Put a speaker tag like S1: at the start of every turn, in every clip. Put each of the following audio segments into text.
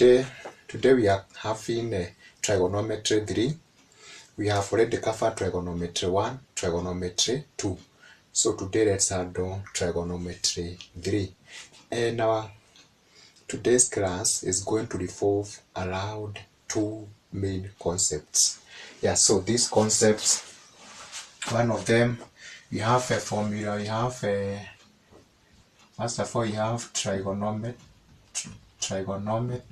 S1: today we are having trigonometry 3. We have already covered trigonometry 1, trigonometry 2. So today let's add on trigonometry 3. And our today's class is going to revolve around two main concepts. Yeah, so these concepts, one of them, we have a formula, we have a, first of all, you have trigonometry, trigonometry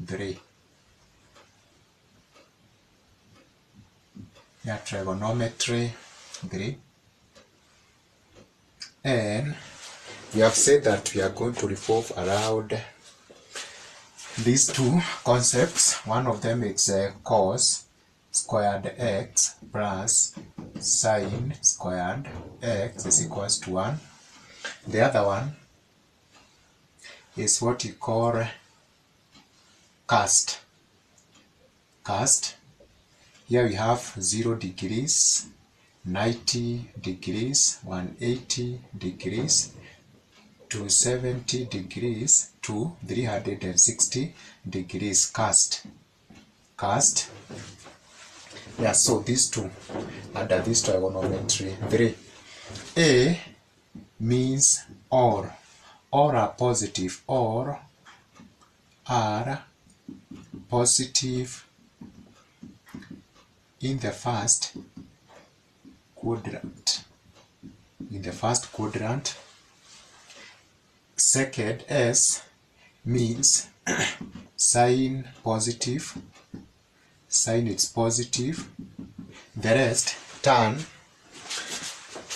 S1: 3. Yeah, trigonometry 3. And we have said that we are going to revolve around these two concepts. One of them is cos squared x plus sine squared x is equals to 1. The other one is what you call cast. Here we have 0 degrees, 90 degrees, 180 degrees, 270 degrees to 360 degrees cast. Yeah, so these two under this trigonometry 3. A means all are positive, all are positive in the first quadrant. Second, S means sign positive, sign it's positive. The rest, tan.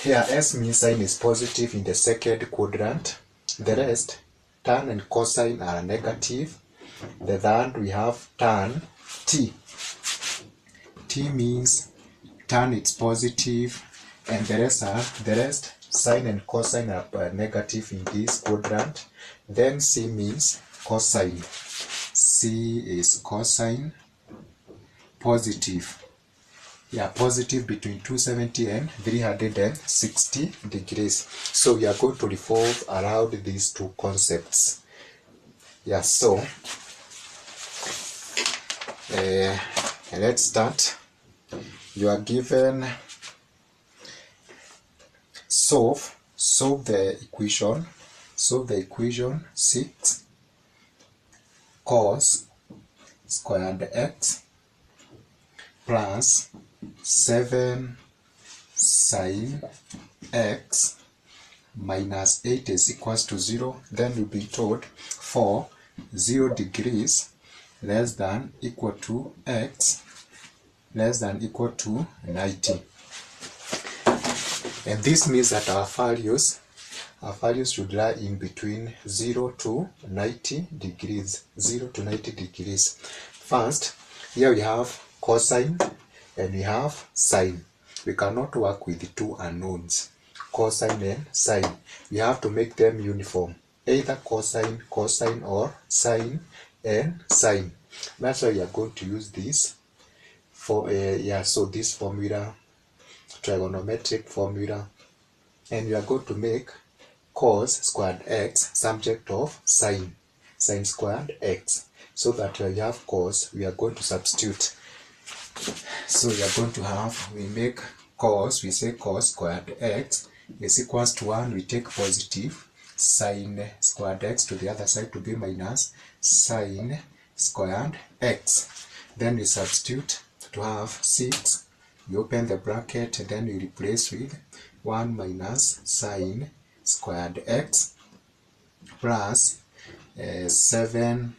S1: Here S means sign is positive in the second quadrant. The rest, tan and cosine are negative. The third we have tan. T means tan it's positive, and the rest sine and cosine are negative in this quadrant. Then C means cosine. C is cosine, positive. Yeah, positive between 270 and 360 degrees. So we are going to revolve around these two concepts. Yeah, so let's start. You are given solve the equation 6 cos squared x plus 7 sine x minus 8 is equals to 0. Then you'll be told for 0 degrees less than equal to x less than equal to 90. And this means that our values should lie in between 0 to 90 degrees. First, here we have cosine and we have sine. We cannot work with the two unknowns, cosine and sine. We have to make them uniform, either cosine or sine and sine. That's why we are going to use this for so this formula, trigonometric formula, and we are going to make cos squared x subject of sine squared x, so that when you have cos, we are going to substitute. So we are going to have, we make cos, we say cos squared x is equals to 1, we take positive sine squared x to the other side to be minus sine squared x. Then we substitute to have 6, you open the bracket, and then you replace with 1 minus sine squared x plus 7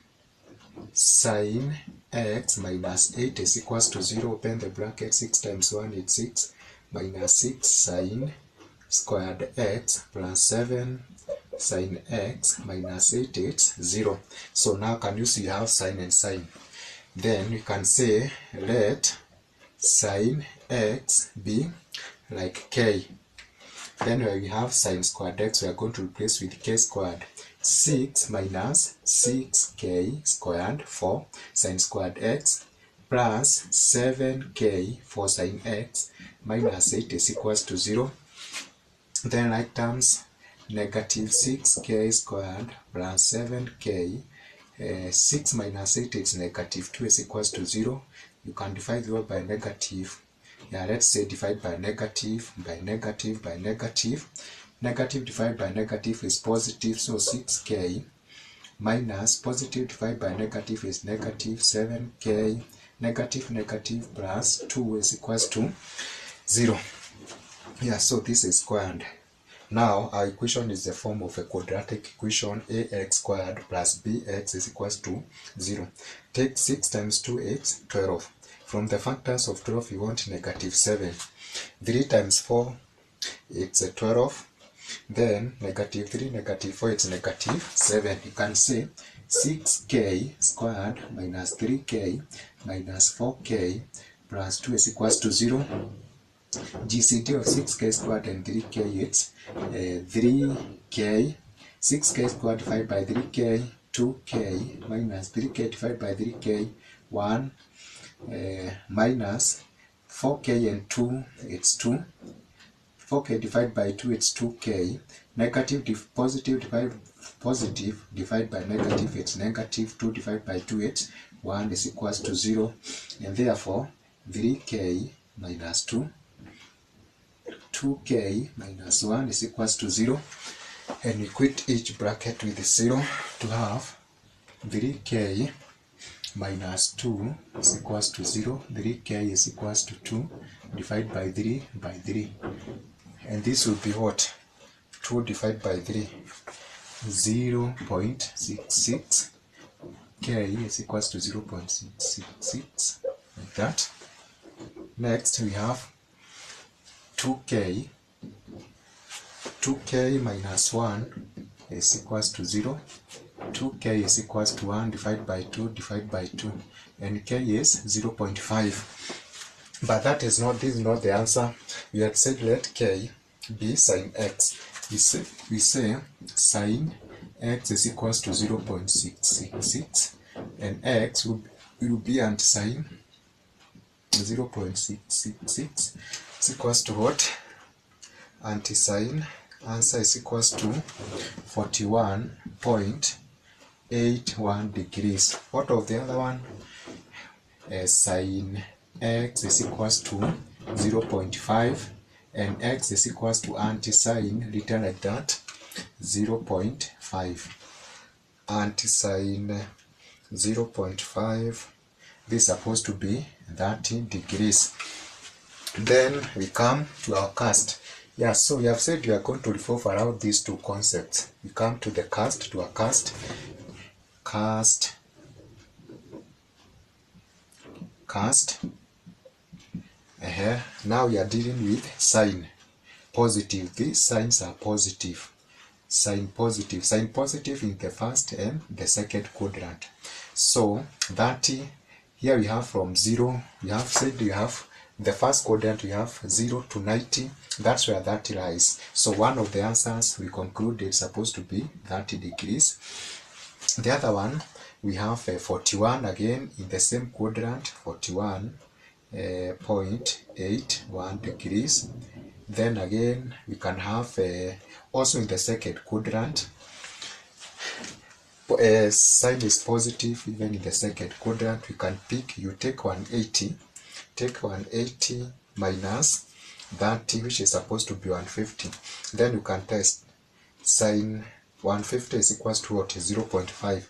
S1: sine x minus 8 is equals to 0. Open the bracket, 6 times 1 is 6, minus 6 sine squared x plus 7 sine x minus 8 is 0. So now can you see you have sine and sine? Then you can say let sine x be like k. Then when we have sine squared x, we are going to replace with k squared. 6 minus 6k squared for sine squared x plus 7k for sine x minus 8 is equals to 0. Then like terms, negative 6k squared plus 7k, 6 minus 8 is negative 2 is equals to 0. You can divide 0 by negative. Yeah, let's say divide by negative, by negative, by negative. Negative divided by negative is positive, so 6k minus positive divided by negative is negative 7k. Negative negative plus 2 is equals to 0. Yeah, so this is squared. Now our equation is the form of a quadratic equation. Ax squared plus bx is equals to 0. Take 6 times 2x, 12. From the factors of 12 you want negative 7. 3 times 4 it's a 12. Then negative 3, negative 4 it's negative 7. You can say 6k squared minus 3k minus 4k plus 2 is equals to 0. GCD of 6k squared and 3k it's 3k. 6k squared divided by 3k, 2k minus 3k divided by 3k, 1 minus 4k and 2 it's 2. 4k divided by 2 it's 2k. Negative positive divided by negative it's negative. 2 divided by 2 it's 1 is equals to 0. And therefore 3k minus 2, 2k minus 1 is equals to 0. And we quit each bracket with 0 to have 3k minus 2 is equals to 0. 3k is equals to 2 divided by 3 by 3. And this will be what? 2 divided by 3. 0.66. K is equals to 0.666. Like that. Next we have 2k. 2k minus 1 is equals to 0. 2k is equals to 1 divided by 2 divided by 2. And k is 0.5. But that is not, this is not the answer. We had said let k be sine x. We say sine x is equals to 0.666 and x will be anti-sine 0.666 is equals to what? Anti-sine answer is equals to 41.81 degrees. What of the other one? Sine x is equals to 0.5 and x is equals to anti-sine, written like that, 0.5. Anti-sine 0.5, this is supposed to be 30 degrees. Then we come to our cast. Yeah, so we have said we are going to revolve around these two concepts. We come to the cast, to a cast. Now we are dealing with sine. Positive. These signs are positive. Sine positive. Sine positive in the first and the second quadrant. So 30, here we have from 0, we have said we have the first quadrant, we have 0 to 90. That's where 30 lies. So one of the answers we conclude is supposed to be 30 degrees. The other one, we have 41 again in the same quadrant, 41.81 degrees. Then again we can have also in the second quadrant, sine is positive even in the second quadrant. We can pick, you take 180, minus 30, which is supposed to be 150. Then you can test. Sine 150 is equals to what? 0.5.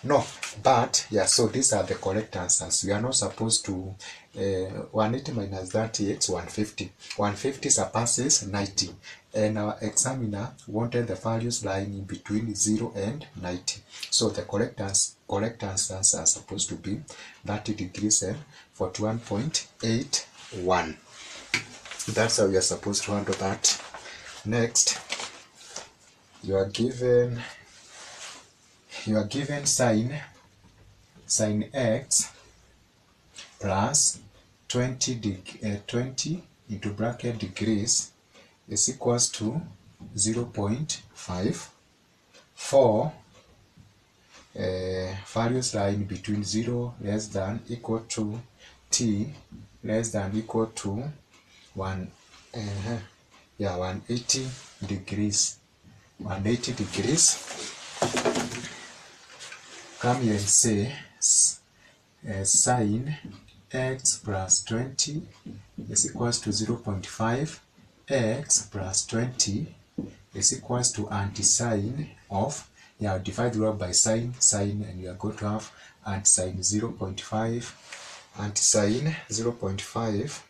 S1: No, but yeah, so these are the correct answers. We are not supposed to 180 minus 30, it's 150. 150 surpasses 90, and our examiner wanted the values lying in between 0 and 90. So the correct answers are supposed to be 30 degrees and 41.81. That's how we are supposed to handle that. Next, you are given sine x plus 20 into bracket degrees is equals to 0.5 for values lying between 0 less than equal to t less than equal to 180 degrees. 180 degrees. Come here and say sine x plus 20 is equals to 0.5. X plus 20 is equals to anti-sine of, divide the by sine, and you are going to have anti-sine 0.5. Anti-sine 0.5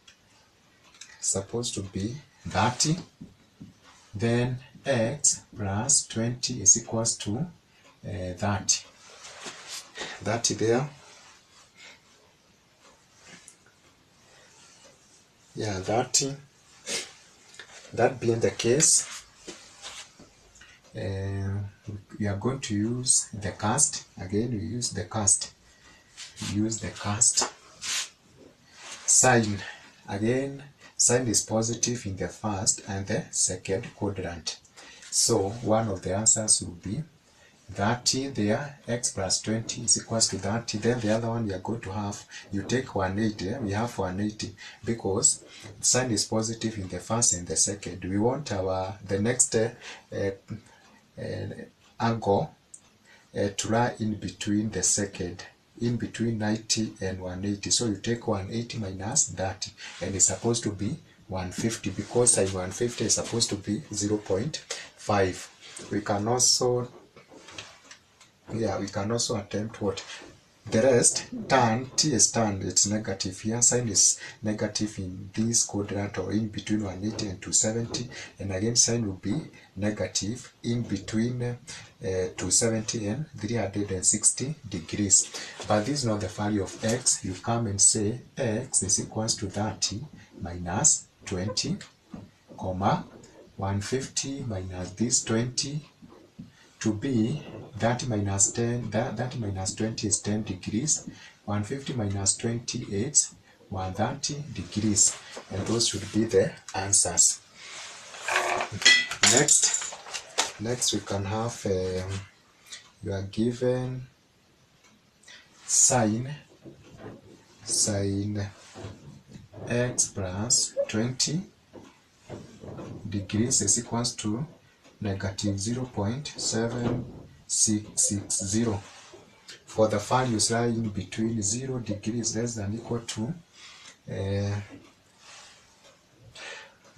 S1: supposed to be 30. Then x plus 20 is equals to 30. 30 there. 30. That being the case, we are going to use the cast. Again, we use the cast. Sine. Again, sine is positive in the first and the second quadrant. So one of the answers will be 30 there. X plus 20 is equals to 30. Then the other one we are going to have, you take 180. We have 180 because sine is positive in the first and the second. We want the next angle to lie in between the second, in between 90 and 180. So you take 180 minus 30, and it's supposed to be 150 because sine 150 is supposed to be 0.5. We can also attempt what? The rest, tan, t is tan, it's negative here. Sine is negative in this quadrant or in between 180 and 270. And again, sine will be negative in between 270 and 360 degrees. But this is not the value of x. You come and say x is equals to 30 minus 20, comma, 150 minus this 20, to be 30 minus 10, that minus 20 is 10 degrees, 150 minus 20 is 130 degrees, and those should be the answers. Next we can have, you are given sine x plus 20 degrees is equals to negative 0.7660. For the values lying between 0 degrees less than equal to,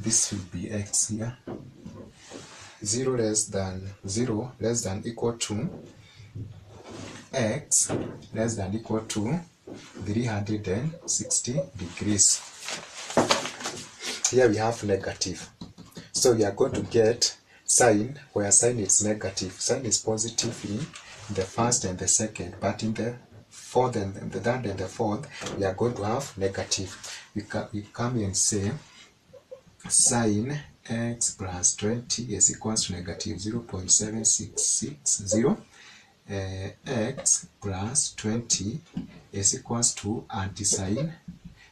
S1: this will be x here, 0 less than equal to x less than equal to 360 degrees. Here we have negative. So we are going to get sine where sine is negative. Sine is positive in the first and the second, but in the fourth and the third and the fourth, we are going to have negative. We come and say sine x plus 20 is equals to negative 0.7660. X plus 20 is equals to anti-sine.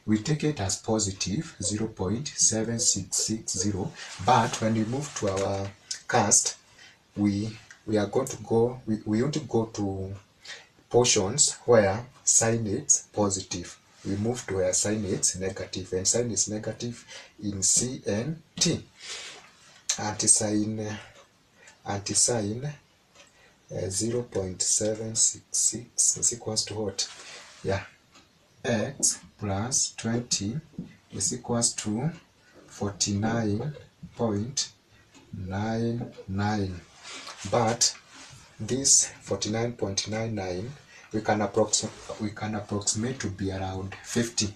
S1: We take it as positive 0.7660, but when we move to our cast, we are going to go, we want to go to portions where sine is positive. We move to where sine is negative, and sine is negative in C and T. Anti-sine 0.766 is equals to what? X plus 20 is equals to 49.99. But this 49.99 we can approximate to be around 50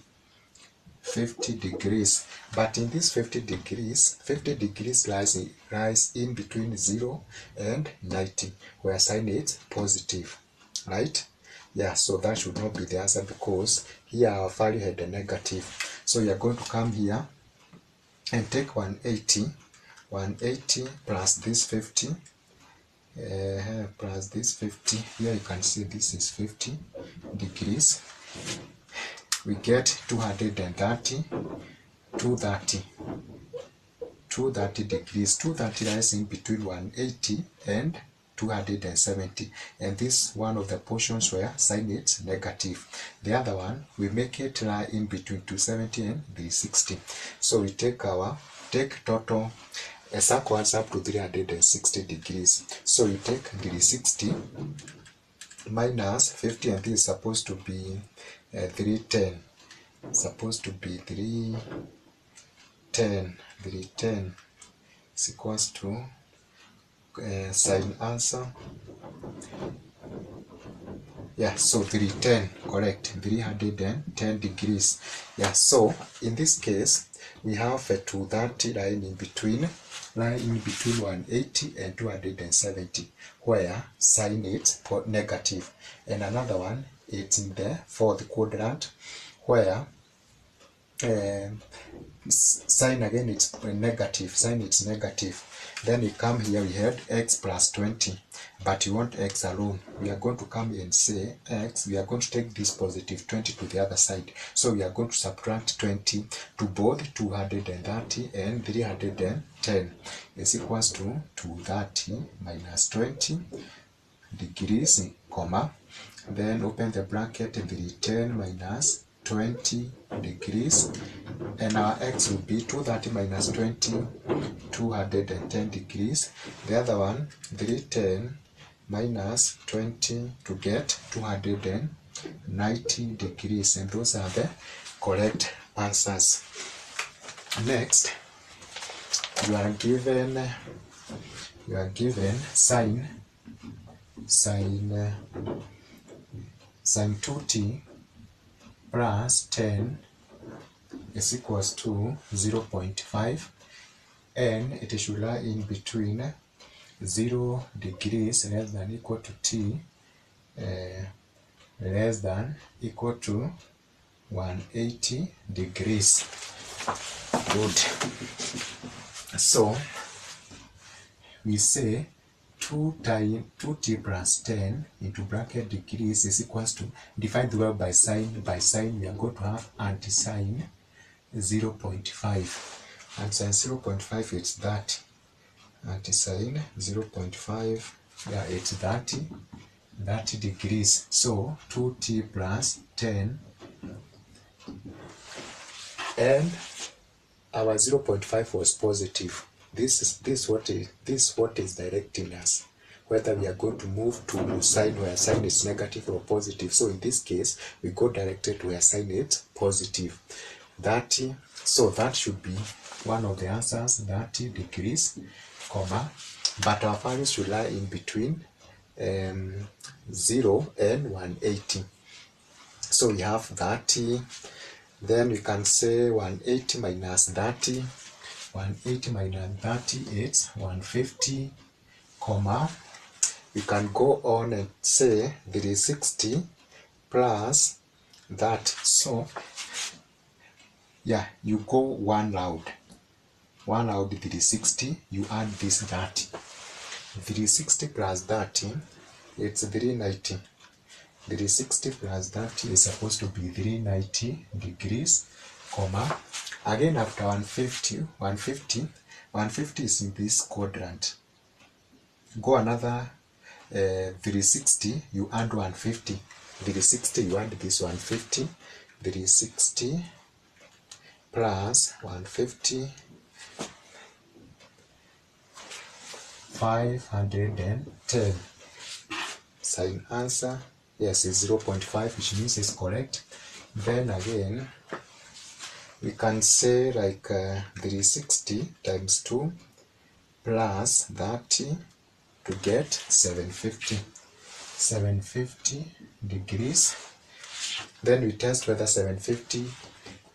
S1: degrees. But in this 50 degrees lies in between 0 and 90, where sine is positive, right? So that should not be the answer, because here our value had a negative. So you are going to come here and take 180 plus this 50, plus this 50. Here you can see this is 50 degrees. We get 230 degrees. 230 lies in between 180 and 270, and this one of the portions where sign is negative. The other one, we make it lie in between 270 and 360. So we take total, a circle adds up to 360 degrees. So we take 360 minus 50, and this is supposed to be 310. Supposed to be 310. 310 is equals to sine answer. Yeah, so 310, correct, 310 degrees. Yeah, so in this case, we have a 230 line in between 180 and 270, where sine is negative. And another one, it's in the fourth quadrant, where sine again it's negative, sine it's negative. Then we come here, we had x plus 20, but we want x alone. We are going to come here and say x, we are going to take this positive 20 to the other side. So we are going to subtract 20 to both 230 and 310 is equals to 230 minus 20 degrees, comma, then open the bracket, 310 minus 20 degrees, and our x will be 230 minus 20, 210 degrees. The other one, 310 minus 20 to get 290 degrees, and those are the correct answers. Next, you are given sine 2t plus 10 is equals to 0.5, and it should lie in between 0 degrees less than equal to t less than equal to 180 degrees. Good. So we say 2t plus 10 into bracket degrees is equals to, divide the word by sign. By sign we are going to have anti-sign 0.5. Anti-sign 0.5 it's that. Anti-sign 0.5, yeah, it's 30 degrees. So 2t plus 10, and our 0.5 was positive. This is what is directing us, whether we are going to move to sign where sign is negative or positive. So in this case, we go directed where sign is positive. 30. So that should be one of the answers, 30 degrees, comma, but our values should lie in between 0 and 180. So we have 30. Then we can say 180 minus 30. 180 minus 30 is 150, comma, we can go on and say 360 plus that. So yeah, you go one loud 360, you add this 30. 360 plus 30, it's 390. 360 plus 30 is supposed to be 390 degrees, comma, again after 150 is in this quadrant. Go another 360, you add 150. 360, you add this 150. 360 plus 150, 510. Sign answer, yes, is 0.5, which means it's correct. Then again, we can say like 360 times 2 plus 30 to get 750 degrees. Then we test whether 750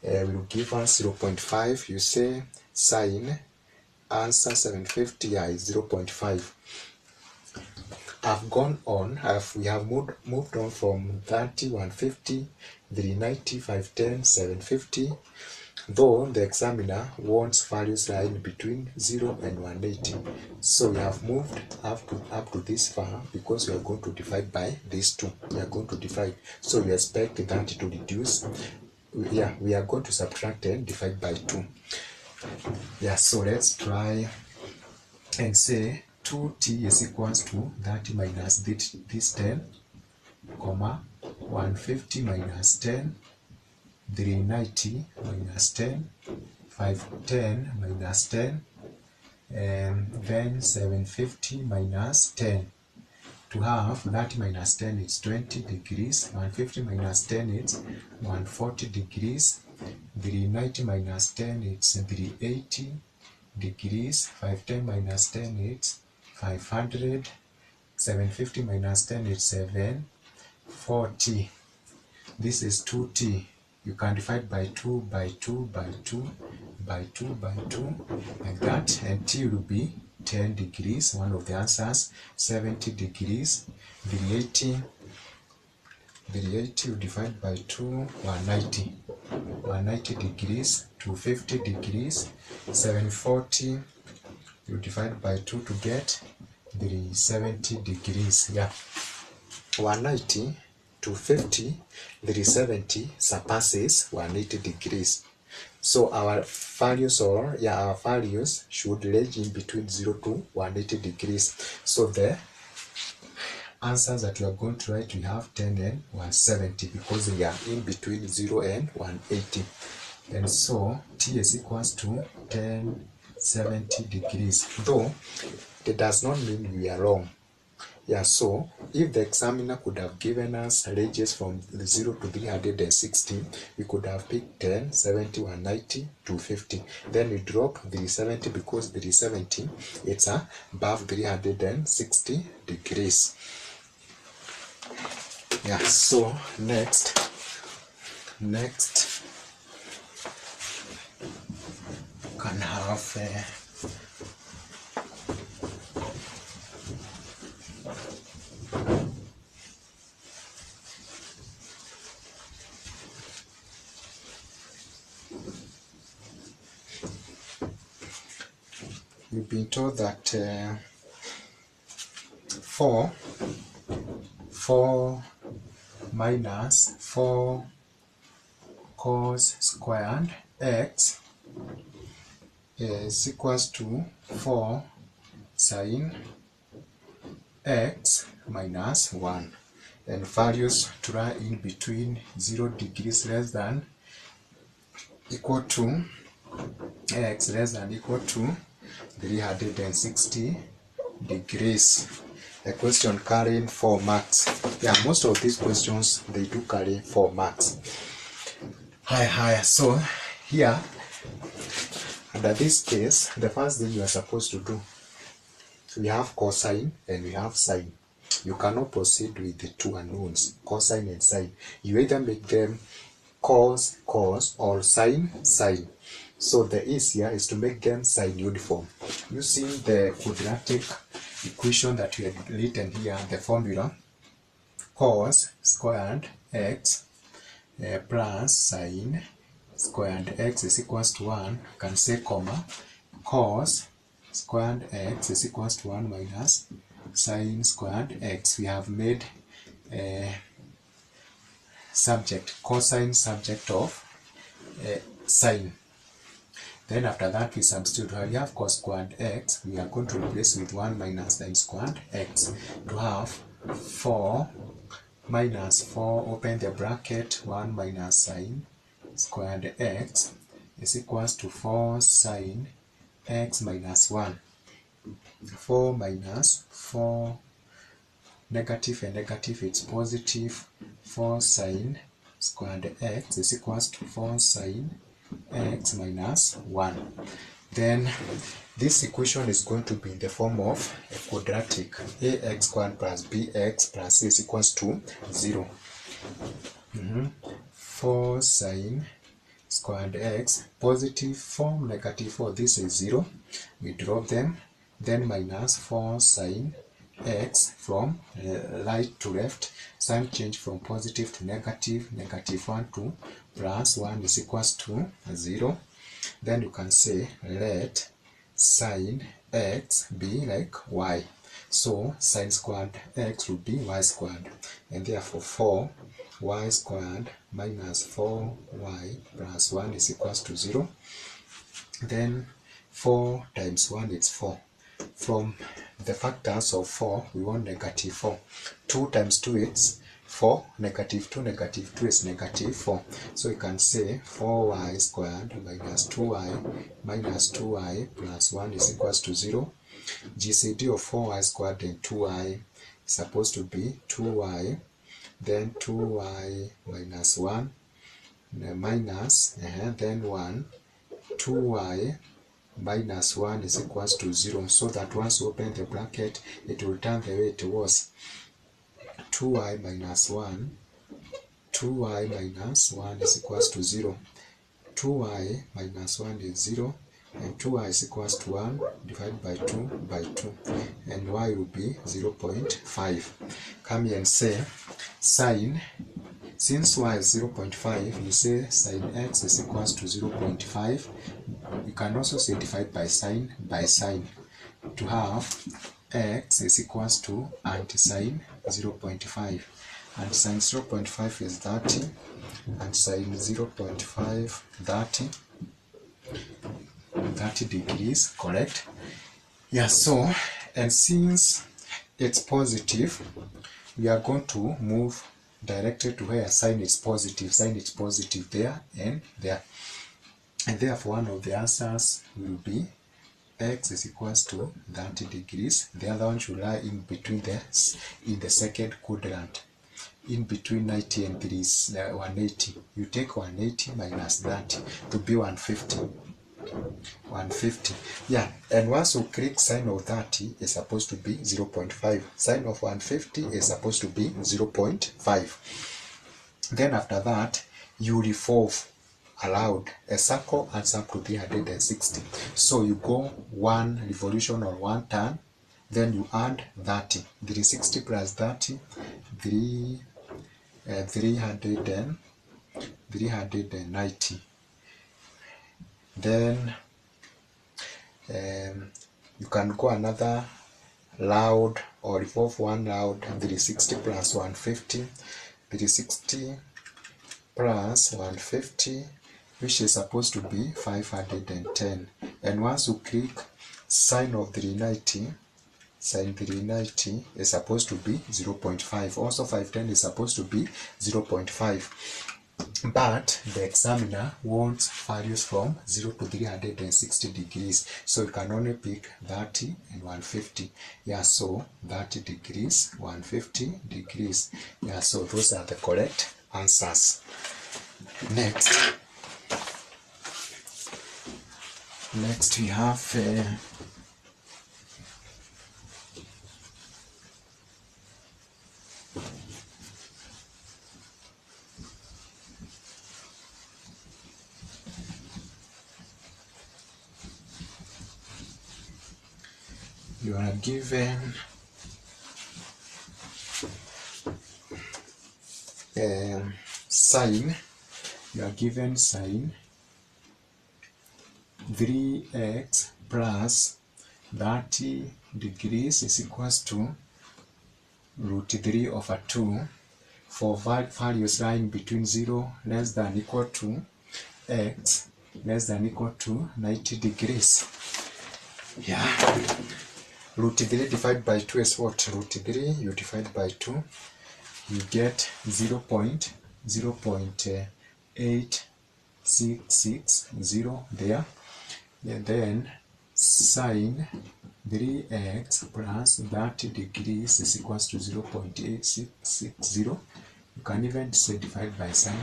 S1: will give us 0.5. You say sine answer 750 is 0.5. I've gone on, we have moved on from 30, 150, 390, 510, 750, though the examiner wants values lying between 0 and 180. So we have moved up to this far because we are going to divide by these two. We are going to divide. So we expect that to reduce. Yeah, we are going to subtract and divide by 2. Yeah, so let's try and say 2t is equals to 30 minus this 10, comma, 150 minus 10, 390 minus 10, 510 minus 10, and then 750 minus 10. To have 30 minus 10 is 20 degrees, 150 minus 10 is 140 degrees, 390 minus 10 is 380 degrees, 510 minus 10 is 500, 750 minus 10 is 740. This is 2t. You can divide by 2, by 2, by 2, by 2, by 2, like that, and t will be 10 degrees, one of the answers, 70 degrees, 380 will divide by 2, 190 degrees, 250 degrees, 740 you divide by 2 to get 370 degrees. Yeah, 190, 250, 370 surpasses 180 degrees. So our values should range in between 0 to 180 degrees. So the answers that we are going to write, we have 10 and 170 because they are in between 0 and 180. And so t is equals to 1070 degrees. Though it does not mean we are wrong. Yeah, so if the examiner could have given us ranges from 0 to 360, we could have picked 10, 70, 190, 250. Then we drop 370 because 370 it's above 360 degrees. Yeah, so next can have you've been told that 4 minus 4 cos squared x is equals to 4 sin x minus 1, and values to lie in between 0 degrees less than equal to x less than equal to 360 degrees. A question carrying 4 marks. Yeah, most of these questions they do carry 4 marks. Hi. So here, under this case, the first thing you are supposed to do, we have cosine and we have sine. You cannot proceed with the two unknowns, cosine and sine. You either make them cos or sine. So the easier is to make them sine uniform using the quadratic equation that we have written here, the formula cos squared x plus sine squared x is equals to 1. You can say comma cos squared x is equals to 1 minus sine squared x. We have made a subject, cosine subject of sine. Then after that we substitute. When we have cos squared x, we are going to replace with 1 minus sine squared x to have 4 minus 4, open the bracket, 1 minus sine squared x is equals to 4 sine x minus 1. 4 minus 4, negative and negative, it's positive. 4 sine squared x is equals to 4 sine x minus 1. Then this equation is going to be in the form of a quadratic. Ax squared plus bx plus c is equals to 0. 4 sine squared x, positive 4, negative 4, this is 0. We drop them. Then minus 4 sine x, from right to left, sign change from positive to negative, negative 1 to plus 1 is equals to 0. Then you can say let sine x be like y. So sine squared x will be y squared, and therefore 4 y squared minus 4y plus 1 is equals to 0. Then 4 times 1 is 4. From the factors of 4, we want negative 4. 2 times 2 is 4, negative 2 is negative 4. So we can say 4y squared minus 2y plus 1 is equals to 0. GCD of 4y squared and 2y is supposed to be 2y, then 2y minus 1, minus, then 1, 2y minus 1 is equals to 0, so that once you open the bracket, it will turn the way it was. 2y minus 1 is equals to 0. 2y minus 1 is 0, and 2y is equals to 1 divided by 2 by 2, and y will be 0.5. Come here and say sine, since y is 0.5, you say sine x is equals to 0.5. You can also say divide by sine to have x is equals to anti-sine 0.5. And sine 0.5 is 30, and sine 0.5 30 degrees, correct? Yeah, so, and since it's positive, we are going to move directly to where sine is positive. Sine is positive there and there. And therefore one of the answers will be x is equals to 30 degrees. The other one should lie in between in the second quadrant. In between 90 and 180. You take 180 minus 30 to be 150. 150. Yeah, and once you click sine of 30 is supposed to be 0.5. Sine of 150 is supposed to be 0.5. Then after that, you revolve allowed a circle adds up to 360. So you go one revolution or one turn, then you add 30. 360 plus 30, 390. Then you can go another loud or revolve one loud. 360 plus 150, 360 plus 150, which is supposed to be 510. And once you click sine of 390, sine 390 is supposed to be 0.5. Also 510 is supposed to be 0.5. But the examiner wants values from 0 to 360 degrees. So you can only pick 30 and 150. Yeah, so 30 degrees, 150 degrees. Yeah, so those are the correct answers. Next we have you are given sine. You are given sine 3x plus 30 degrees is equals to root 3 over 2 for values lying between 0 less than equal to x less than equal to 90 degrees. Yeah. Root 3 divided by 2 is what? Root 3 you divide by 2, you get 0.8660 there. And then sine 3x plus 30 degrees is equals to 0.8660. You can even say divide by sine.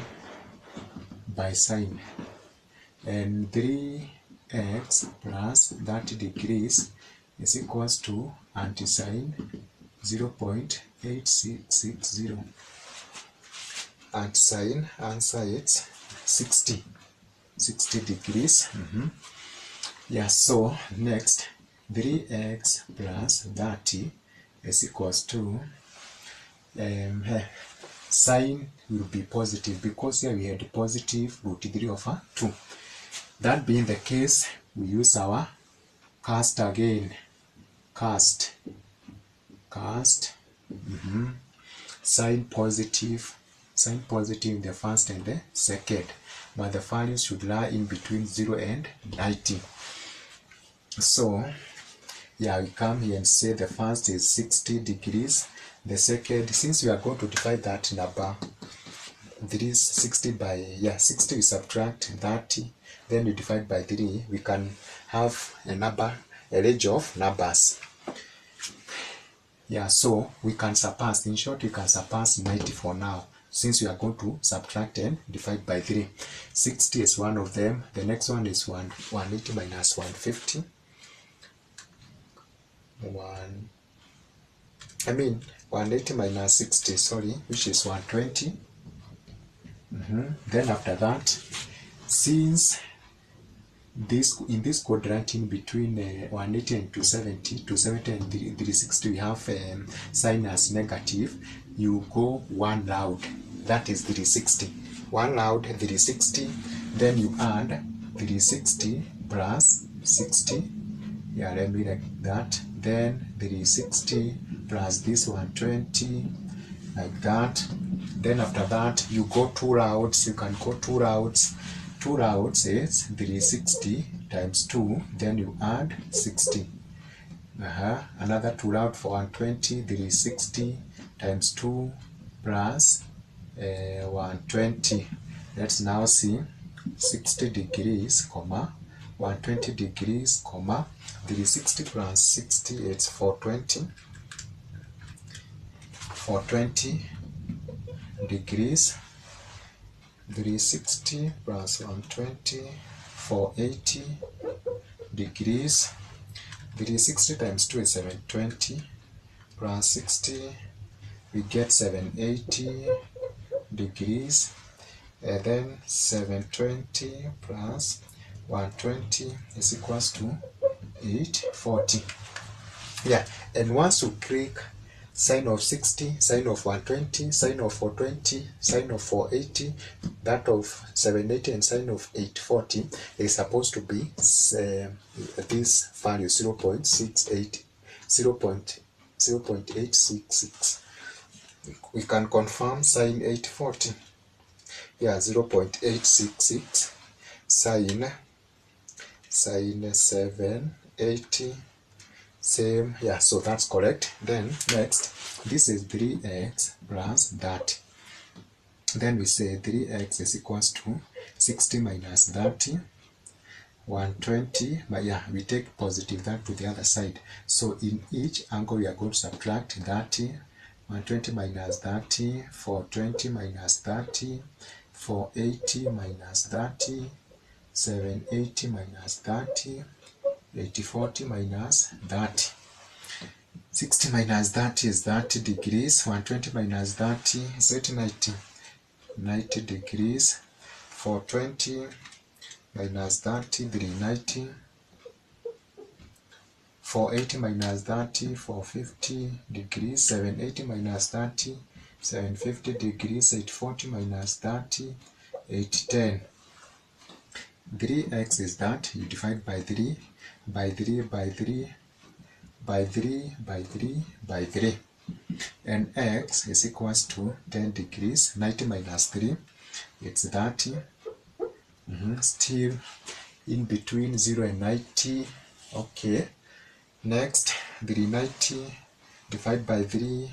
S1: And 3x plus 30 degrees is equals to anti-sine 0.8660. Anti-sine answer is 60 degrees. Yeah, so next 3x plus 30 is equals to sine will be positive because here we had positive root 3 over 2. That being the case, we use our cast again. Cast. Sine positive in the first and the second, but the values should lie in between 0 and 90. So Yeah, we come here and say the first is 60 degrees. The second, since we are going to divide that number, there is 60 by, 60 we subtract 30, then we divide by 3, we can have a range of numbers. Yeah, so we can surpass, in short, we can surpass 90 for now, since we are going to subtract and divide by 3. 60 is one of them. The next one is 180 minus 150. 180 minus 60, sorry, which is 120. Then after that, since in this quadrant in between 180 and 270 and 360, we have sign as negative, you go one loud, that is 360. One loud, 360, then you add 360 plus 60, yeah, let me like that, then 360 plus this 120, like that. Then after that, you go two rounds. You can go two rounds. Two rounds is 360 times 2, then you add 60. Another two round for 120, 360 times 2 plus 120. Let's now see 60 degrees, comma, 120 degrees, comma, 360 plus 60, it's 420. 420 degrees, 360 plus 120, 480 degrees. 360 times 2 is 720, plus 60, we get 780 degrees, and then 720 plus 120 is equals to 840. Yeah, and once you click sine of 60, sine of 120, sine of 420, sine of 480, that of 780, and sine of 840 is supposed to be this value 0.866. We can confirm sine 840. Yeah, 0.866. Sine 780. Same, yeah, so that's correct. Then next, this is 3x plus that. Then we say 3x is equals to 60 minus 30, 120, but yeah, we take positive that to the other side. So in each angle we are going to subtract 30, 120 minus 30, 420 minus 30, 480 minus 30, 780 minus 30, 840 minus 30. 60 minus 30 is 30 degrees. 120 minus 30 is 90 degrees. 420 minus 30, 390. 480 minus 30, 450 degrees. 780 minus 30, 750 degrees. 840 minus 30, 810. 3x is that, you divide by 3, by 3, by 3, by 3, by 3, by 3. And x is equals to 10 degrees. 90 minus 3, it's 30. Still in between 0 and 90. Okay. Next, 390 divided by 3,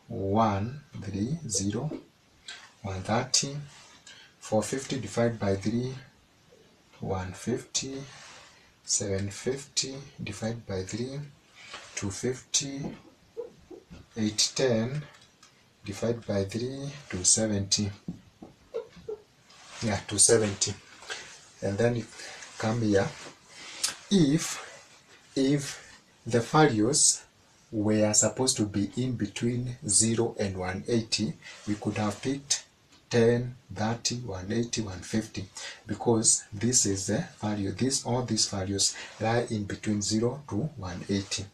S1: 130. 130. 450 divided by 3, 150. 750 divided by 3, 250. 810 divided by 3, 270. Yeah, 270. And then you come here. If the values were supposed to be in between 0 and 180, we could have picked 10, 30, 180, 150, because this is the value. All these values lie in between 0 to 180.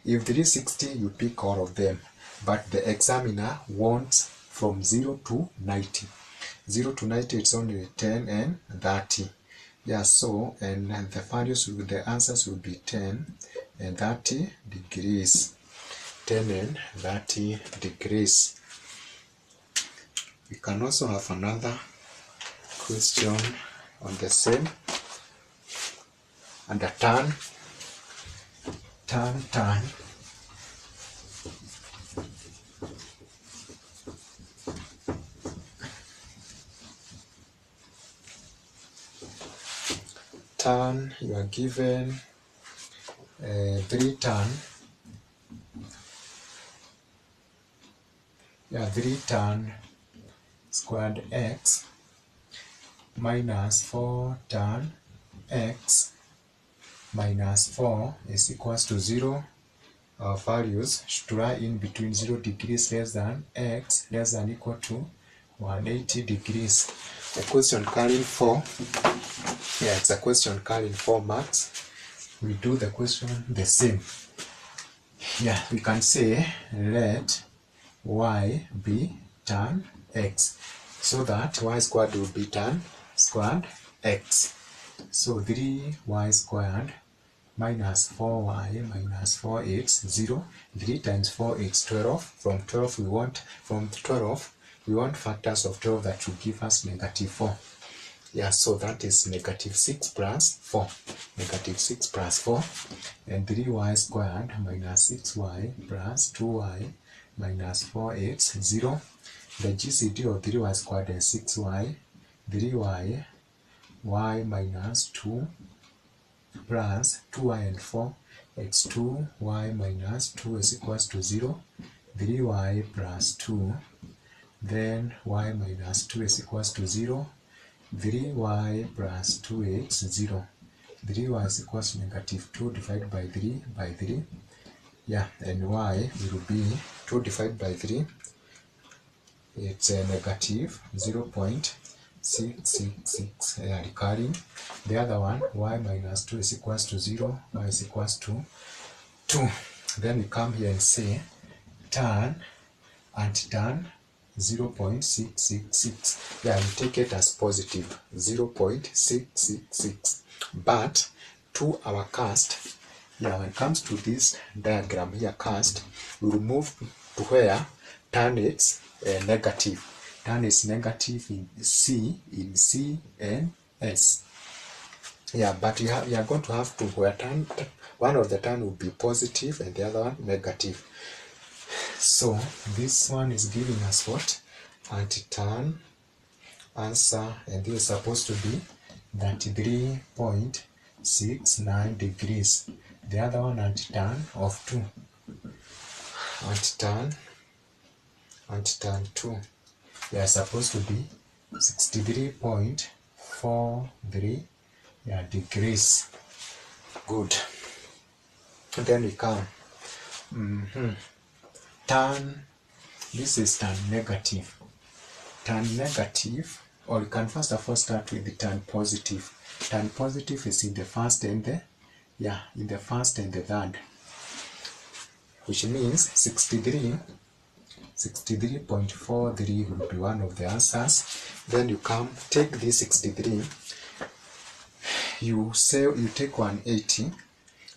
S1: If 360, you pick all of them, but the examiner wants from 0 to 90. 0 to 90, it's only 10 and 30. Yeah, so, and the values, the answers will be 10 and 30 degrees. 10 and 30 degrees. We can also have another question on the same, under turn. tan you are given 3 tan, 3 tan squared x minus 4 tan x minus 4 is equals to 0. Our values should lie in between 0 degrees less than x less than equal to 180 degrees. The question carrying 4, it's a question carrying 4 marks. We do the question the same. We can say let y be tan x, so that y squared will be tan squared x. So 3y squared minus 4y minus 4 is 0. 3 times 4 is 12. From 12 we want factors of 12 that will give us negative 4. So that is negative 6 plus 4. Negative 6 plus 4. And 3y squared minus 6y plus 2y minus 4 is 0. The GCD of 3y squared is 6y. 3y y minus 2 plus 2y and 4, it's 2y minus 2 is equals to 0. 3y plus 2, then y minus 2 is equals to 0. 3y plus 2 is 0. 3y is equals to negative 2 divided by 3 by 3. And y will be 2 divided by 3. It's a negative 0.666, recurring. The other one, y minus 2 is equals to 0, y is equals to 2. Then we come here and say tan 0.666. We take it as positive 0.666. But to our cast, when it comes to this diagram here, cast, we will move to where tan is negative. Tan is negative in C and S. But you are going to have to where tan, one of the tan will be positive and the other one negative. So this one is giving us what? Anti-tan answer, and this is supposed to be 33.69 degrees. The other one, anti-tan of 2. Anti-tan 2. They are supposed to be 63.43 degrees. Good. And then we come tan. This is tan negative. Tan negative, or you can first of all start with the tan positive. Tan positive is in the first and the third, which means 63.43 will be one of the answers. Then you come take this 63, you take 180,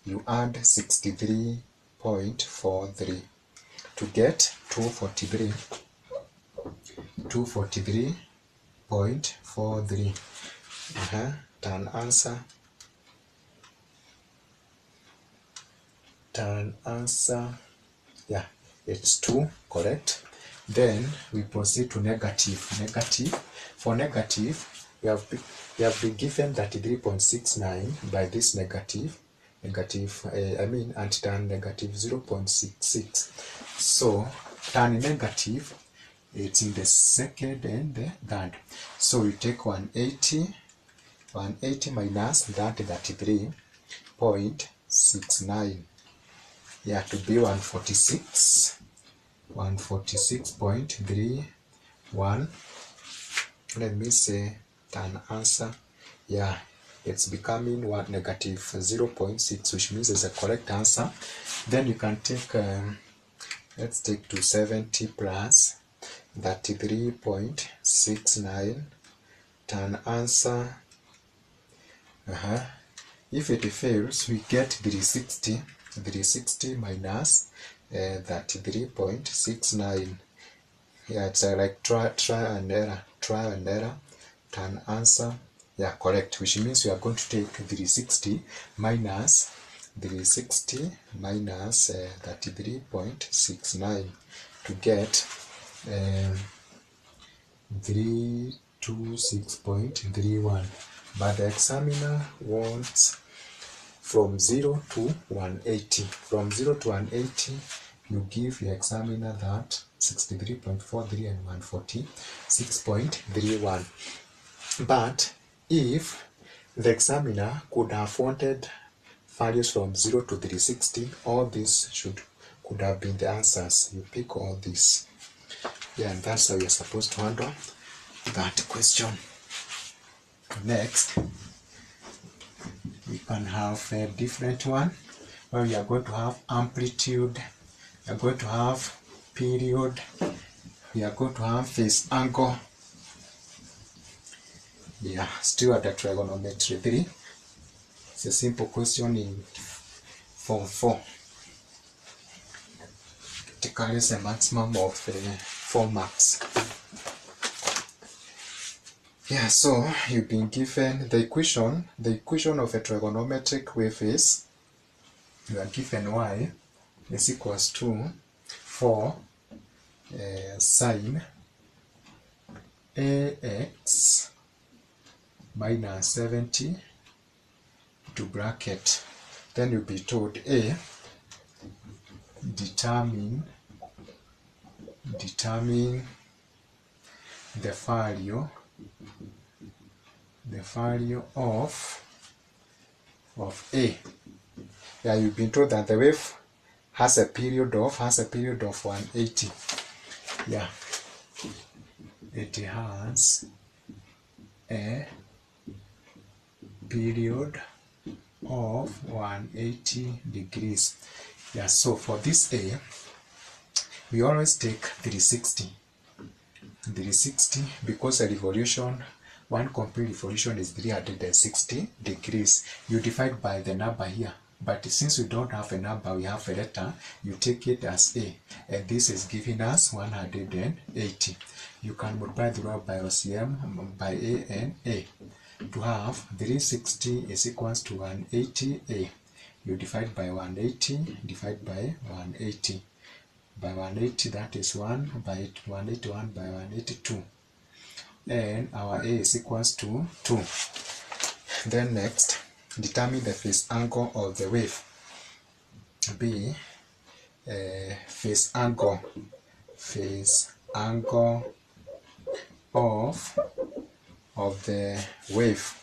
S1: you add 63.43 to get 243.43. Tan answer, it's 2, correct. Then we proceed to negative. For negative, we have been given 33.69 by this negative, anti-tan negative 0.66. So tan negative, it's in the second and the third. So we take 180 minus that 33.69, to be 146.31. Let me say tan answer. It's becoming negative 0.6, which means it's a correct answer. Then you can take let's take 270 plus 33.69. Tan answer. If it fails, we get 360 minus 33.69. It's like try and error. Tan answer, correct, which means we are going to take 360 minus 360 minus 33.69 to get 326.31, but the examiner wants from 0 to 180. From 0 to 180, you give the examiner that 63.43 and 146.31. But if the examiner could have wanted values from 0 to 360, all these could have been the answers. You pick all these. Yeah, and that's how you're supposed to handle that question. Next, we can have a different one where we are going to have amplitude, we are going to have period, we are going to have phase angle. Yeah, still at the trigonometry 3. It's a simple question in form 4. It carries a maximum of 4 marks. Yeah, so you've been given the equation of a trigonometric wave is, you are given y is equals to 4 sine ax minus 70 to bracket. Then you'll be told A, determine the value of A. Yeah, you've been told that the wave has a period of 180. Yeah, it has a period of 180 degrees. Yeah, so for this A, we always take 360 because a revolution, one complete revolution is 360 degrees. You divide by the number here, but since we don't have a number, we have a letter, you take it as A, and this is giving us 180. You can multiply throughout by LCM by A and A to have 360 is equals to 180A. You divide by 180, divide by 180. By 180, that is 1, by 181 by 182. And our A is equals to 2. Then next, determine the phase angle of the wave. B, phase angle of the wave.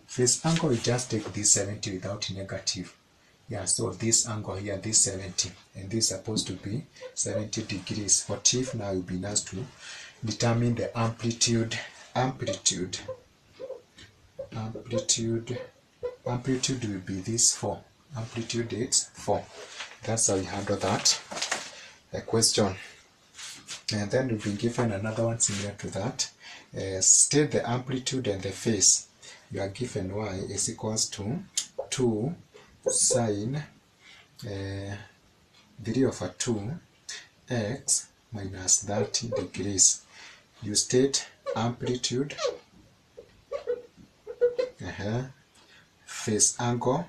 S1: Phase angle, we just take this 70 without negative. Yeah, so this angle here, this 70, and this is supposed to be 70 degrees. What if now you'll be asked to determine the amplitude. Amplitude will be this 4. Amplitude is 4. That's how you handle that question. And then we've been given another one similar to that. State the amplitude and the phase. You are given y is equals to 2 sine 3/2 x minus 30 degrees. You state amplitude, phase angle,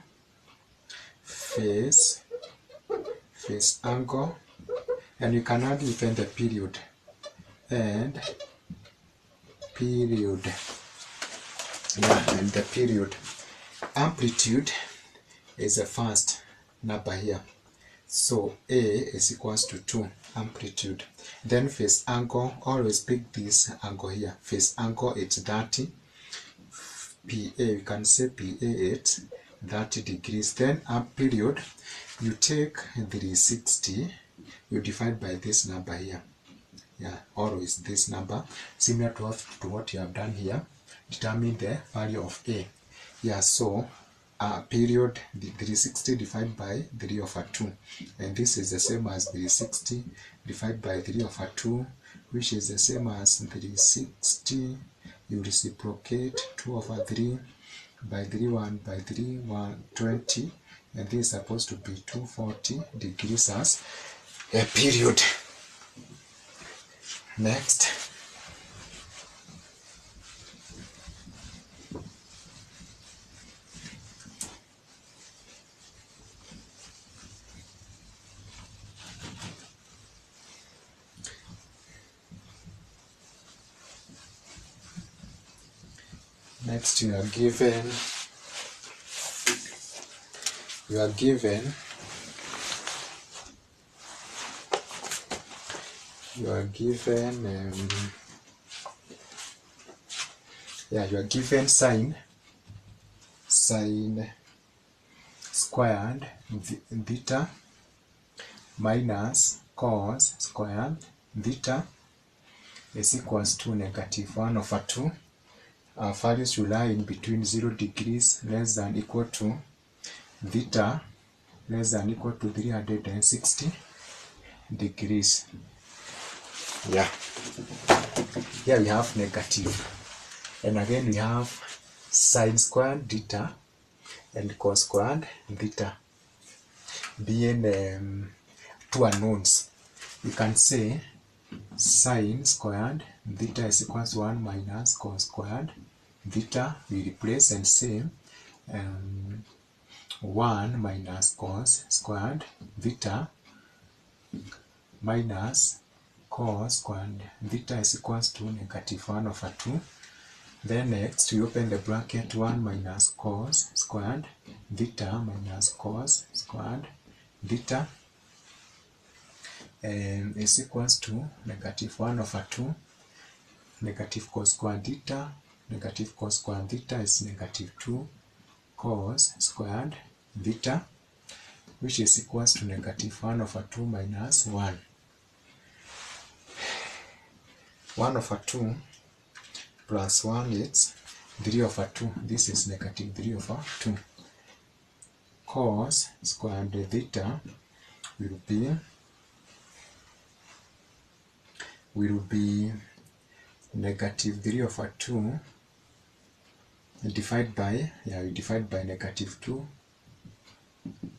S1: and you can add even the period and period. Yeah, and the period. Amplitude is the first number here, so A is equals to 2 amplitude. Then phase angle, always pick this angle here. Phase angle it's 30. PA, you can say PA it's 30 degrees. Then period, you take 360, you divide by this number here. Yeah, always this number, similar to what you have done here. Determine the value of A. Yeah, so period, 360 divided by 3/2, and this is the same as 360 divided by 3/2, which is the same as 360. You reciprocate 2/3 by 3 by 3 120, and this is supposed to be 240 degrees as a period. Next, Next, you are given you are given sine squared theta minus cos squared theta is equals to -1/2. Our values will lie in between 0 degrees less than equal to theta less than equal to 360 degrees. Yeah. Here we have negative. And again we have sine squared theta and cos squared theta being two unknowns. We can say sine squared theta is equals to 1 minus cos squared theta. We replace and say 1 minus cos squared theta minus cos squared theta is equals to -1/2. Then next we open the bracket, 1 minus cos squared theta minus cos squared theta is equals to -1/2. Negative cos squared theta, negative cos squared theta is -2 cos squared theta, which is equals to -1/2 minus 1. 1/2 plus 1 is 3/2. This is -3/2. Cos squared theta will be -3/2 divided by, we divide by -2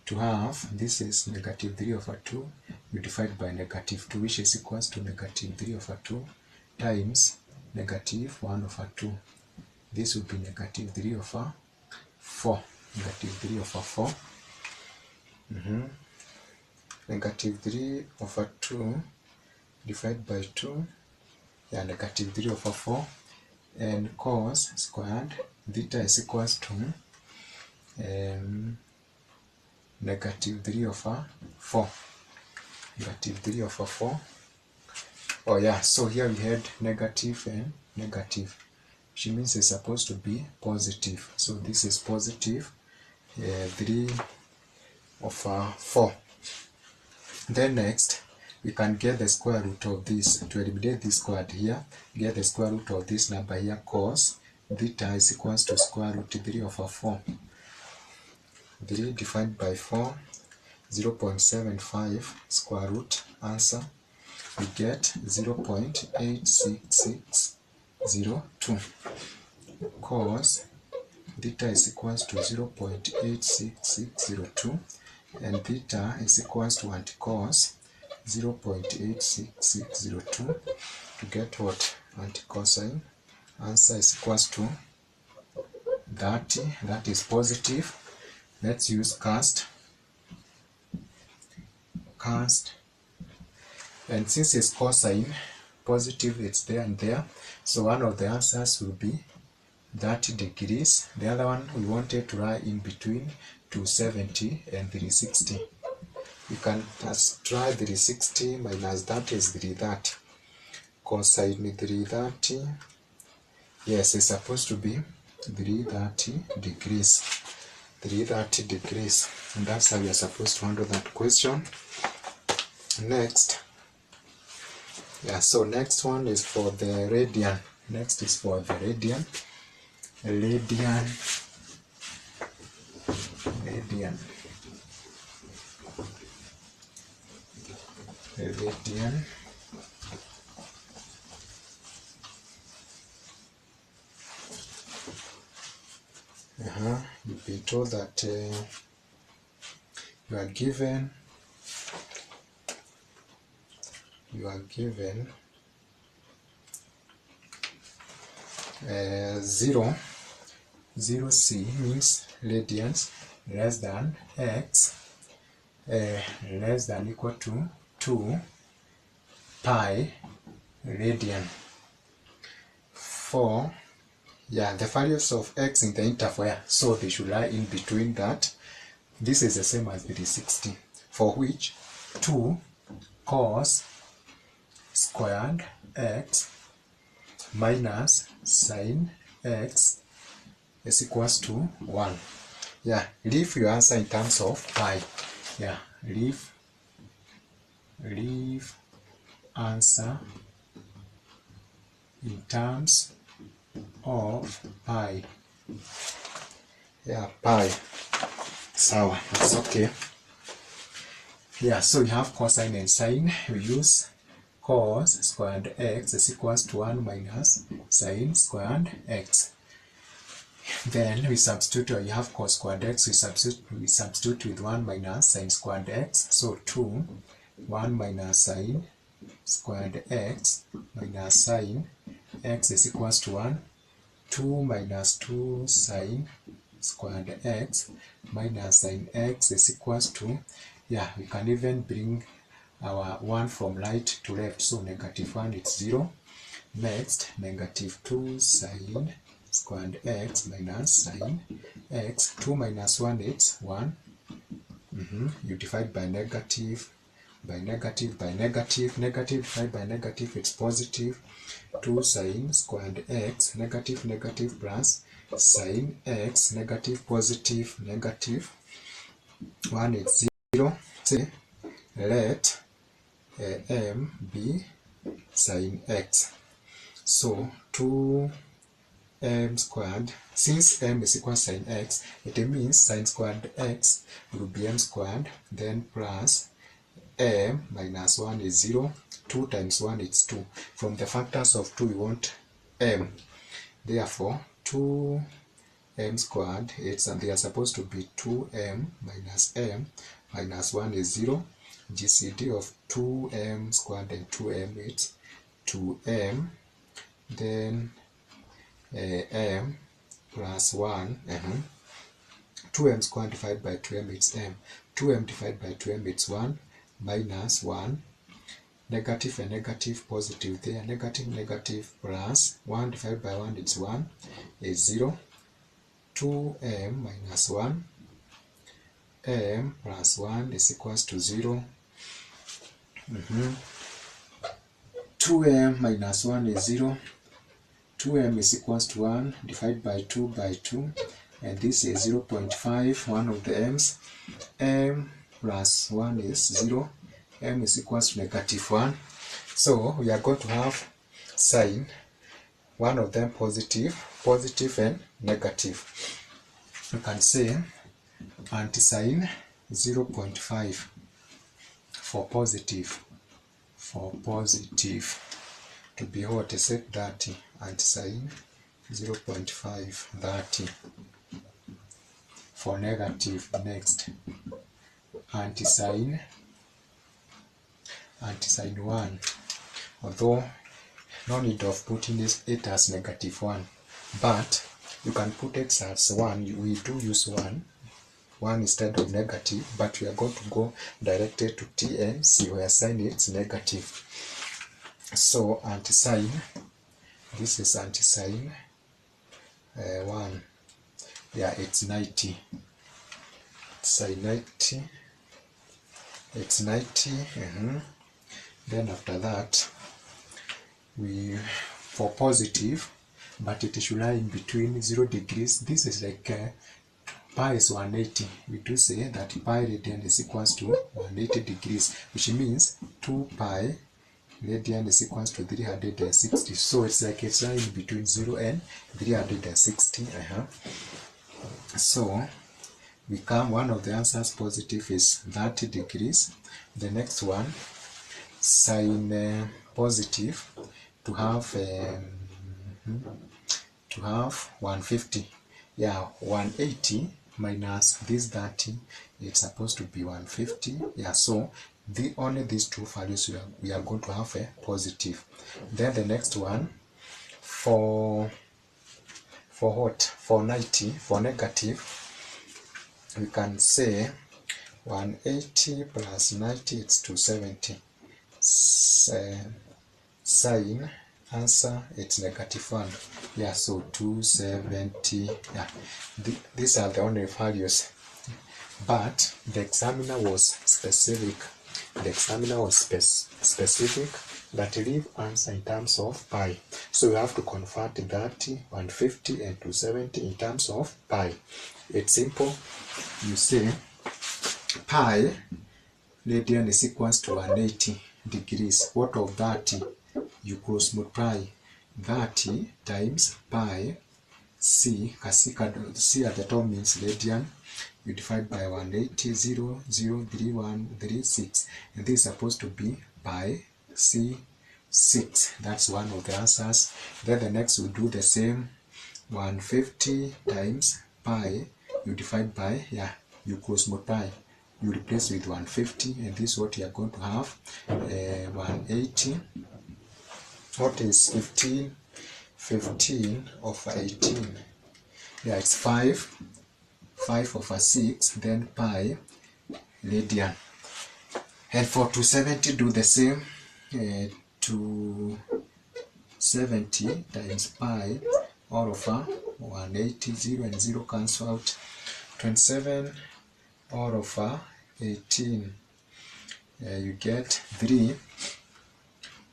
S1: to half. This is -3/2. We divide by -2, which is equals to -3/2 times -1/2. This will be -3/4. -3/4. -3/2 divided by 2, -3/4, and cos squared theta is equals to -3/4. -3/4. Oh yeah, so here we had negative and negative, which means it's supposed to be positive. So this is positive 3/4. Then next, we can get the square root of this. To eliminate this squared here, get the square root of this number here. Cos theta is equals to square root 3/4. 3 divided by 4, 0.75 square root. Answer, we get 0.86602. Cos theta is equals to 0.86602, and theta is equals to anti-cos 0.86602. To get what? Anti-cosine. Answer is equals to 30. That is positive. Let's use cast. And since it's cosine, positive, it's there and there. So one of the answers will be 30 degrees. The other one we wanted to lie in between 270 and 360. You can just try 360 minus that is 330. Cosine 330. Yes, it's supposed to be 330 degrees. 330 degrees. And that's how you're supposed to handle that question. Next. Yeah, so next one is for the radian. Next is for the radian. Radian. You've been told that you are given 0c means radians less than x less than equal to 2 pi radian. 4 yeah, the values of x in the interval, so they should lie in between that. This is the same as 360, for which 2 cos squared x minus sin x is equals to 1. Yeah, leave your answer in terms of pi. Yeah, leave answer in terms of pi. Yeah, pi. So it's okay. Yeah, so we have cosine and sine. We use cos squared x is equals to 1 minus sin squared x. Then we substitute, you have cos squared x, we substitute with 1 minus sin squared x. So 2, 1 minus sin squared x minus sin x is equals to 1. 2 minus 2 sin squared x minus sin x is equals to, yeah, we can even bring our 1 from right to left, so negative 1 it's 0. Next, negative 2 sin squared x minus sin x. 2 minus 1 it's 1. You divide by negative, by negative, by negative, negative divided by negative, it's positive. 2 sin squared x, negative, negative plus sin x, negative, positive, negative. 1 is 0. Say, let m be sin x. So 2m squared, since m is equal to sin x, it means sin squared x will be m squared, then plus m minus 1 is 0. 2 times 1 is 2. From the factors of 2 we want m. Therefore 2m squared, and they are supposed to be 2m minus m minus 1 is 0. GCD of 2m squared and 2m is 2m. Then m plus 1. 2m squared divided by 2m it's m. 2m divided by 2m it's 1 minus 1. Negative and negative, positive there. Negative, negative plus 1 divided by 1 it's 1 is 0. 2m minus 1. M plus 1 is equals to 0. 2m minus 1 is 0. 2m is equals to 1 divided by 2 by 2, and this is 0.5, one of the m's. M plus 1 is 0. M is equals to negative 1. So we are going to have sign, one of them positive, positive and negative. You can say anti-sign 0.5 for positive. For positive to be hot, set 30. Anti-sign 0.5, 30. For negative, next anti-sign 1, although no need of putting it as negative 1, but you can put it as 1. We do use 1 instead of negative, but we are going to go directly to TNC where sign it's negative. So anti-sign, this is anti-sign 1. Yeah, it's 90. Say 90. It's 90. Then after that, we for positive, but it should lie in between 0 degrees. This is like pi is 180. We do say that pi radian is equals to 180 degrees, which means 2 pi radian is equals to 360. So it's like it's lying between 0 and 360. So we come, one of the answers positive is 30 degrees. The next one, sine positive, to have 150. Yeah, 180 minus this 30, it's supposed to be 150. Yeah, so only these two values we are going to have a positive. Then the next one, for what? For 90, for negative, we can say 180 plus 90, it's 270. Sine answer it's -1. Yeah, so 270. Yeah, these are the only values, but the examiner was specific. The examiner was specific that leave answer in terms of pi. So you have to convert 30, 150 and 270 in terms of pi. It's simple. You say pi radian is equals to 180 degrees. What of 30? You cross multiply 30 times pi c at the top means radian. You divide by 180, 0, 0, 3, 1, 3, 6. And this is supposed to be pi c 6. That's one of the answers. Then the next we do the same. 150 times pi, you divide by, you cross multiply. You replace with 150, and this is what you are going to have. 180. What is 15? 15 over 18. Yeah, it's 5 over 6, then pi radian. And for 270, do the same. 270 times pi all over 180, 0 and 0 cancel out. 27 all over 18. You get 3.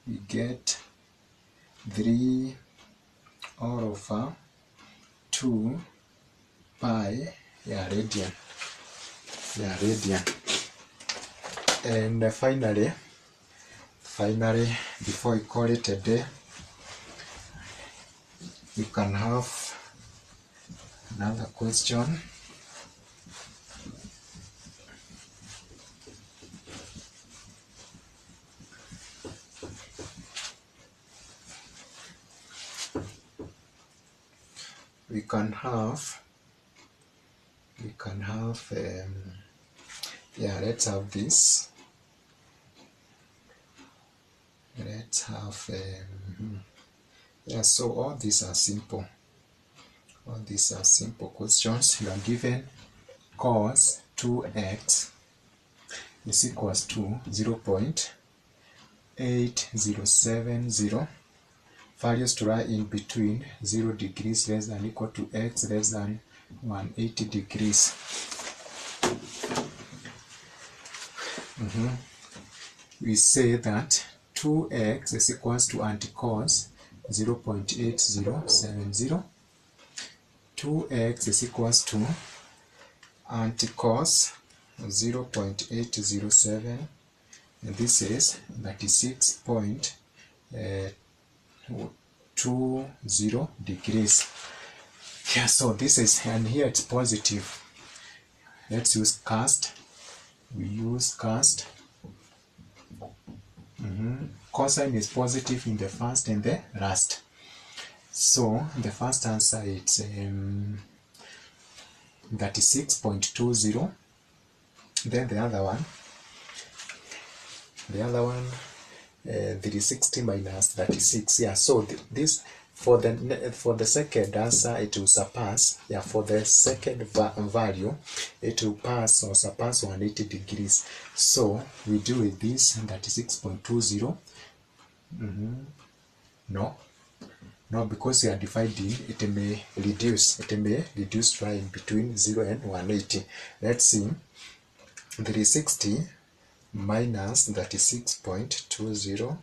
S1: You get 3 all over 2 pi radian. And finally, before we call it a day, we can have another question. We can have let's have this. Let's have so all these are simple. All these are simple questions. You are given cos 2x is equals to 0.8070. Values to lie in between 0 degrees less than equal to x less than 180 degrees. We say that 2x is equals to anti-cos 0.8070. 2x is equals to anti-cos 0.807, and this is 96.20 degrees. Yeah, so this is, and here it's positive. Let's use cast. We use cast. Cosine is positive in the first and the last. So the first answer is 36.20. Then the other one 360 minus 36. Yeah, so this for the second answer it will surpass. Yeah, for the second value it will pass or surpass 180 degrees. So we do with this 36.20. No, because you are dividing, it may reduce try in between 0 and 180. Let's see. 360 minus 36.20,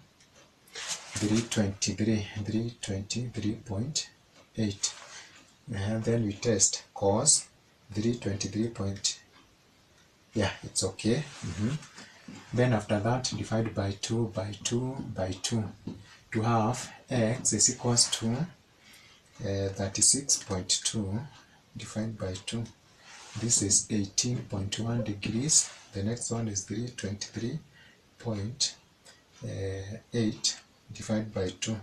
S1: 323.8. And then we test cos 323. Yeah, it's okay. Then after that, divide by 2 to have x is equals to 36.2 divided by 2. This is 18.1 degrees. The next one is 323.8 divided by 2.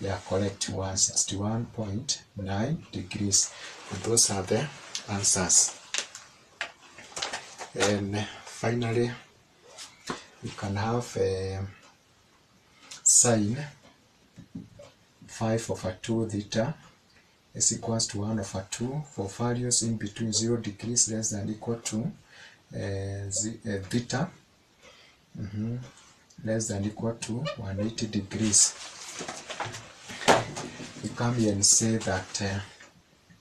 S1: Yeah, correct. 161.9 degrees. And those are the answers. And finally, we can have sine 5 over 2 theta is equals to 1 over 2 for values in between 0 degrees less than equal to theta less than equal to 180 degrees. come here and say that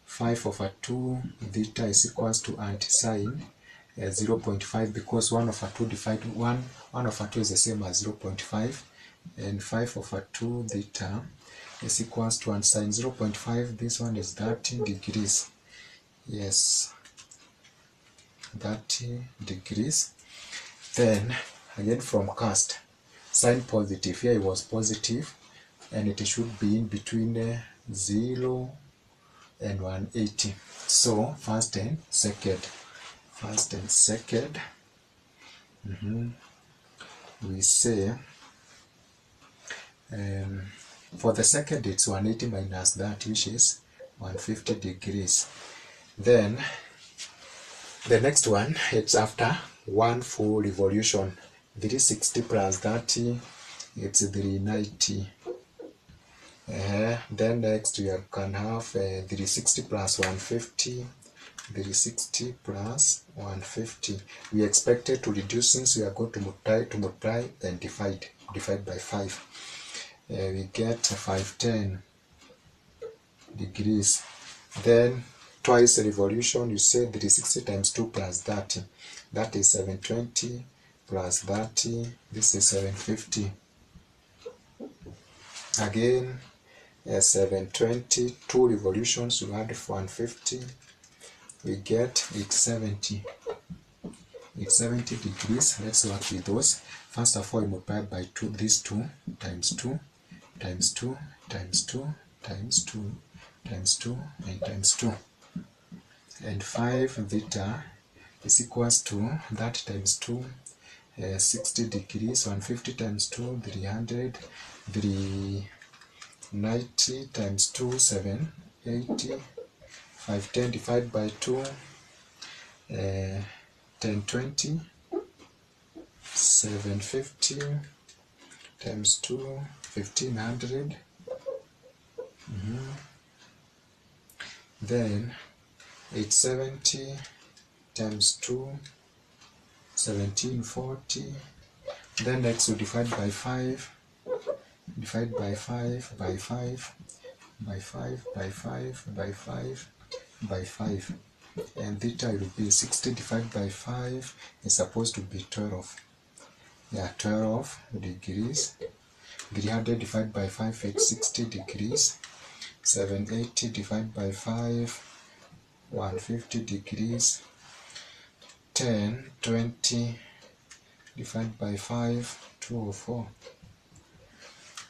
S1: 5 over 2 theta is equals to anti-sine 0.5, because 1 over 2 divided 1 over 2 is the same as 0.5, and 5 over 2 theta is equals to anti-sine 0.5. This one is 30 degrees. Yes, 30 degrees. Then again from cast, sine positive, here it was positive, and it should be in between 0 and 180. So first and second, we say for the second it's 180 minus that, which is 150 degrees. Then the next one, it's after one full revolution. 360 plus 30, it's 390. Then next we can have 360 plus 150. 360 plus 150. We expected to reduce, since we are going to multiply, then divide by 5. We get 510 degrees. Then twice revolution, you say 360 times 2 plus 30. That is 720 plus 30. This is 750. Again, 720, 2 revolutions, you add 150. We get 870. 870 degrees. Let's work with those. First of all, we multiply by 2. These 2 times 2 times 2 times 2 times 2 times 2 and times 2. And 5 theta is equals to that times 2, 60 degrees. 150 times 2, 300. 390 times 2, 780. 510 divided by 2, 1020. 750 times 2, 1500. Then 870 times 2, 1740. Then next we divide by 5. Divide by 5, by 5, by 5, by 5, by 5, by 5. And theta will be 60 divided by 5 is supposed to be 12. Yeah, 12 degrees. 300 divided by 5 is 60 degrees. 780 divided by 5, 150 degrees. 1020 divided by 5, 204.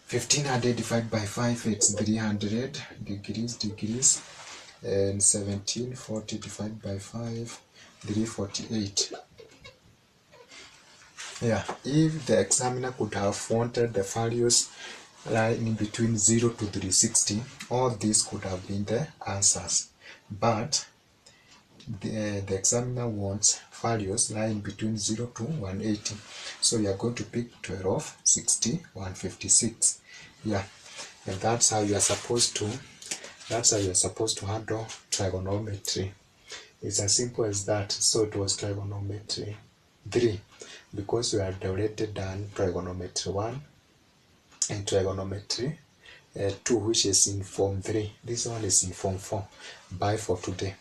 S1: 1500 divided by 5, it's 300 degrees. And 1740 divided by 5, 348. Yeah, if the examiner could have wanted the values lying between 0 to 360, all these could have been the answers. But the examiner wants values lying between 0 to 180. So you are going to pick 12, 60, 156. Yeah, and that's how you are supposed to handle trigonometry. It's as simple as that. So it was trigonometry 3, because we had already done trigonometry 1 and trigonometry 2, which is in form 3. This one is in form 4. Bye for today.